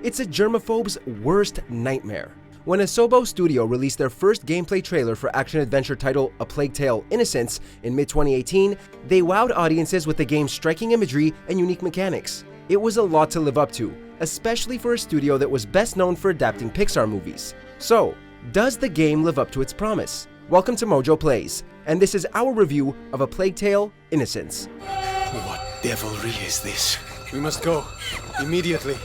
It's a germaphobe's worst nightmare. When Asobo Studio released their first gameplay trailer for action-adventure title A Plague Tale: Innocence in mid-2018, they wowed audiences with the game's striking imagery and unique mechanics. It was a lot to live up to, especially for a studio that was best known for adapting Pixar movies. So, does the game live up to its promise? Welcome to MojoPlays, and this is our review of A Plague Tale: Innocence. What devilry is this? We must go, immediately.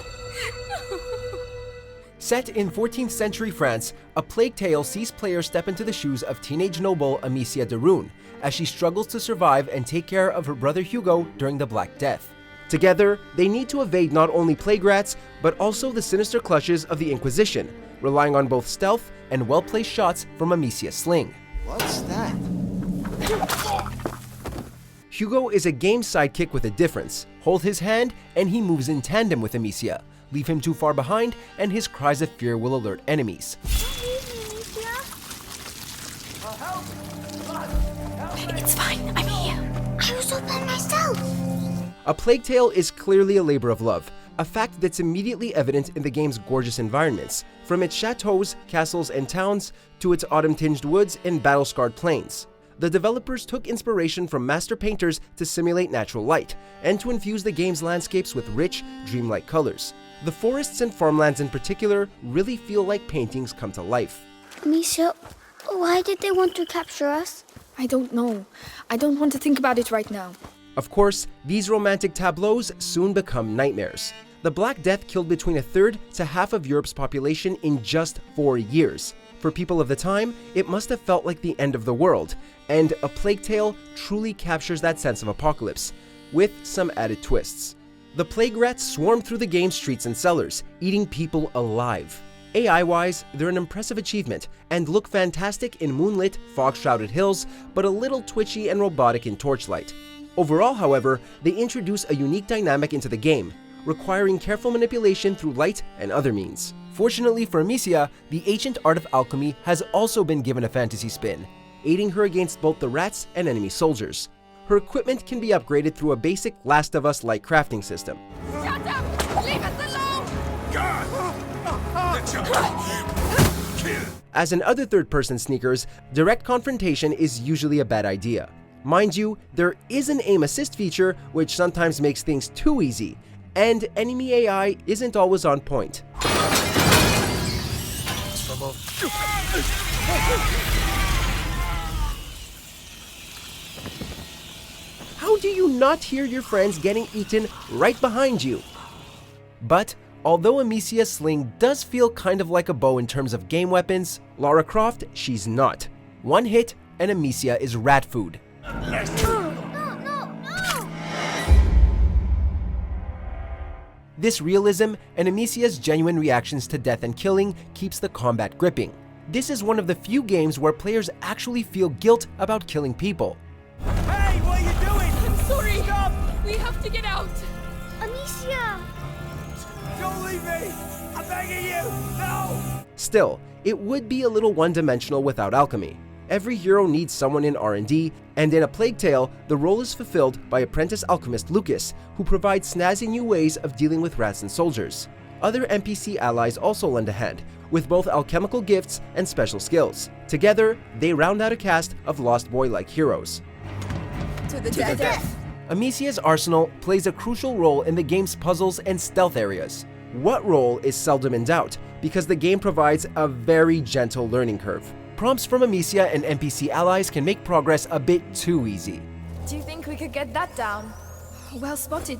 Set in 14th century France, A Plague Tale sees players step into the shoes of teenage noble Amicia de Rune as she struggles to survive and take care of her brother Hugo during the Black Death. Together, they need to evade not only plague rats, but also the sinister clutches of the Inquisition, relying on both stealth and well-placed shots from Amicia's sling. What's that? Hugo is a game sidekick with a difference. Hold his hand and he moves in tandem with Amicia. Leave him too far behind and his cries of fear will alert enemies. It's fine, I'm here. I was all by myself. A Plague Tale is clearly a labor of love, a fact that's immediately evident in the game's gorgeous environments, from its chateaus, castles, and towns to its autumn-tinged woods and battle-scarred plains. The developers took inspiration from master painters to simulate natural light, and to infuse the game's landscapes with rich, dreamlike colors. The forests and farmlands in particular really feel like paintings come to life. Amicia, why did they want to capture us? I don't know. I don't want to think about it right now. Of course, these romantic tableaus soon become nightmares. The Black Death killed between a third to half of Europe's population in just 4 years. For people of the time, it must have felt like the end of the world, and A Plague Tale truly captures that sense of apocalypse, with some added twists. The plague rats swarm through the game's streets and cellars, eating people alive. AI-wise, they're an impressive achievement, and look fantastic in moonlit, fog-shrouded hills, but a little twitchy and robotic in torchlight. Overall, however, they introduce a unique dynamic into the game, requiring careful manipulation through light and other means. Fortunately for Amicia, the ancient art of alchemy has also been given a fantasy spin, aiding her against both the rats and enemy soldiers. Her equipment can be upgraded through a basic Last of Us-like crafting system. Shut up! Leave us alone! As in other third-person sneakers, direct confrontation is usually a bad idea. Mind you, there is an aim assist feature which sometimes makes things too easy, and enemy AI isn't always on point. How do you not hear your friends getting eaten right behind you? But although Amicia's sling does feel kind of like a bow in terms of game weapons, Lara Croft, she's not. One hit and Amicia is rat food. No. This realism and Amicia's genuine reactions to death and killing keeps the combat gripping. This is one of the few games where players actually feel guilt about killing people. Hey, what are you doing? I'm sorry. Stop! We have to get out. Amicia! Don't leave me! I'm begging you! No! Still, it would be a little one-dimensional without alchemy. Every hero needs someone in R&D, and in A Plague Tale, the role is fulfilled by apprentice alchemist Lucas, who provides snazzy new ways of dealing with rats and soldiers. Other NPC allies also lend a hand, with both alchemical gifts and special skills. Together, they round out a cast of Lost Boy-like heroes. To the death. Amicia's arsenal plays a crucial role in the game's puzzles and stealth areas. What role is seldom in doubt, because the game provides a very gentle learning curve. Prompts from Amicia and NPC allies can make progress a bit too easy. Do you think we could get that down? Well spotted.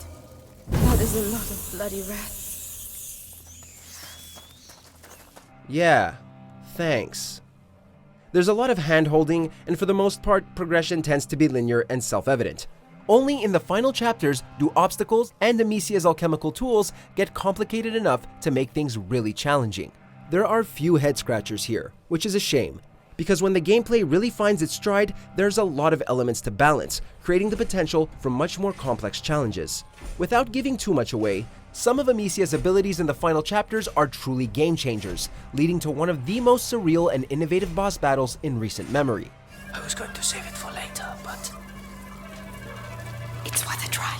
That is a lot of bloody rats. Yeah, thanks. There's a lot of hand-holding, and for the most part, progression tends to be linear and self-evident. Only in the final chapters do obstacles and Amicia's alchemical tools get complicated enough to make things really challenging. There are few head-scratchers here, which is a shame, because when the gameplay really finds its stride, there's a lot of elements to balance, creating the potential for much more complex challenges. Without giving too much away, some of Amicia's abilities in the final chapters are truly game-changers, leading to one of the most surreal and innovative boss battles in recent memory. I was going to save it for later, but It's worth a try.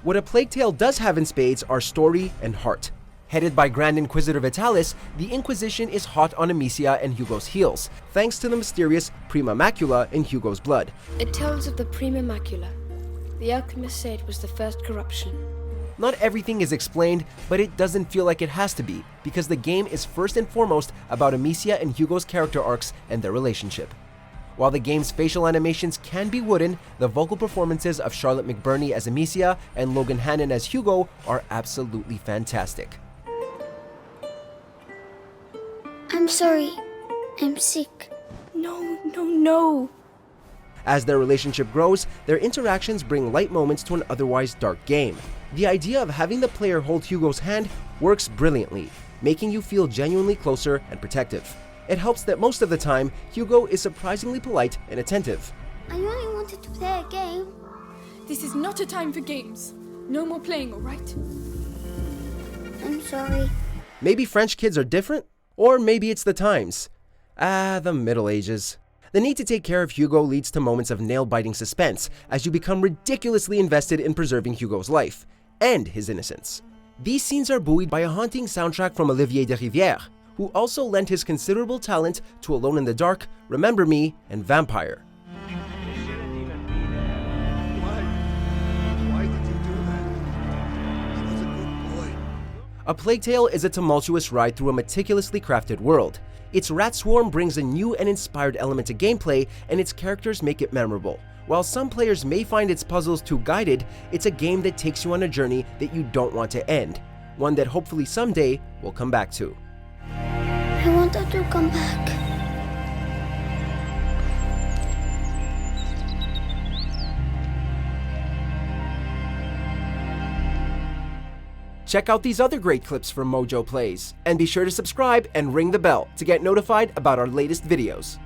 What A Plague Tale does have in spades are story and heart. Headed by Grand Inquisitor Vitalis, the Inquisition is hot on Amicia and Hugo's heels, thanks to the mysterious Prima Macula in Hugo's blood. It tells of the Prima Macula. The alchemists say it was the first corruption. Not everything is explained, but it doesn't feel like it has to be, because the game is first and foremost about Amicia and Hugo's character arcs and their relationship. While the game's facial animations can be wooden, the vocal performances of Charlotte McBurney as Amicia and Logan Hannon as Hugo are absolutely fantastic. I'm sorry. I'm sick. No. As their relationship grows, their interactions bring light moments to an otherwise dark game. The idea of having the player hold Hugo's hand works brilliantly, making you feel genuinely closer and protective. It helps that most of the time, Hugo is surprisingly polite and attentive. I only wanted to play a game. This is not a time for games. No more playing, alright? I'm sorry. Maybe French kids are different? Or maybe it's the times. The Middle Ages. The need to take care of Hugo leads to moments of nail-biting suspense as you become ridiculously invested in preserving Hugo's life and his innocence. These scenes are buoyed by a haunting soundtrack from Olivier de Rivière, who also lent his considerable talent to Alone in the Dark, Remember Me, and Vampire. Why did you do that? He was a good boy. A Plague Tale is a tumultuous ride through a meticulously crafted world. Its rat swarm brings a new and inspired element to gameplay, and its characters make it memorable. While some players may find its puzzles too guided, it's a game that takes you on a journey that you don't want to end, one that hopefully someday we'll come back to. I wanted to come back. Check out these other great clips from MojoPlays, and be sure to subscribe and ring the bell to get notified about our latest videos.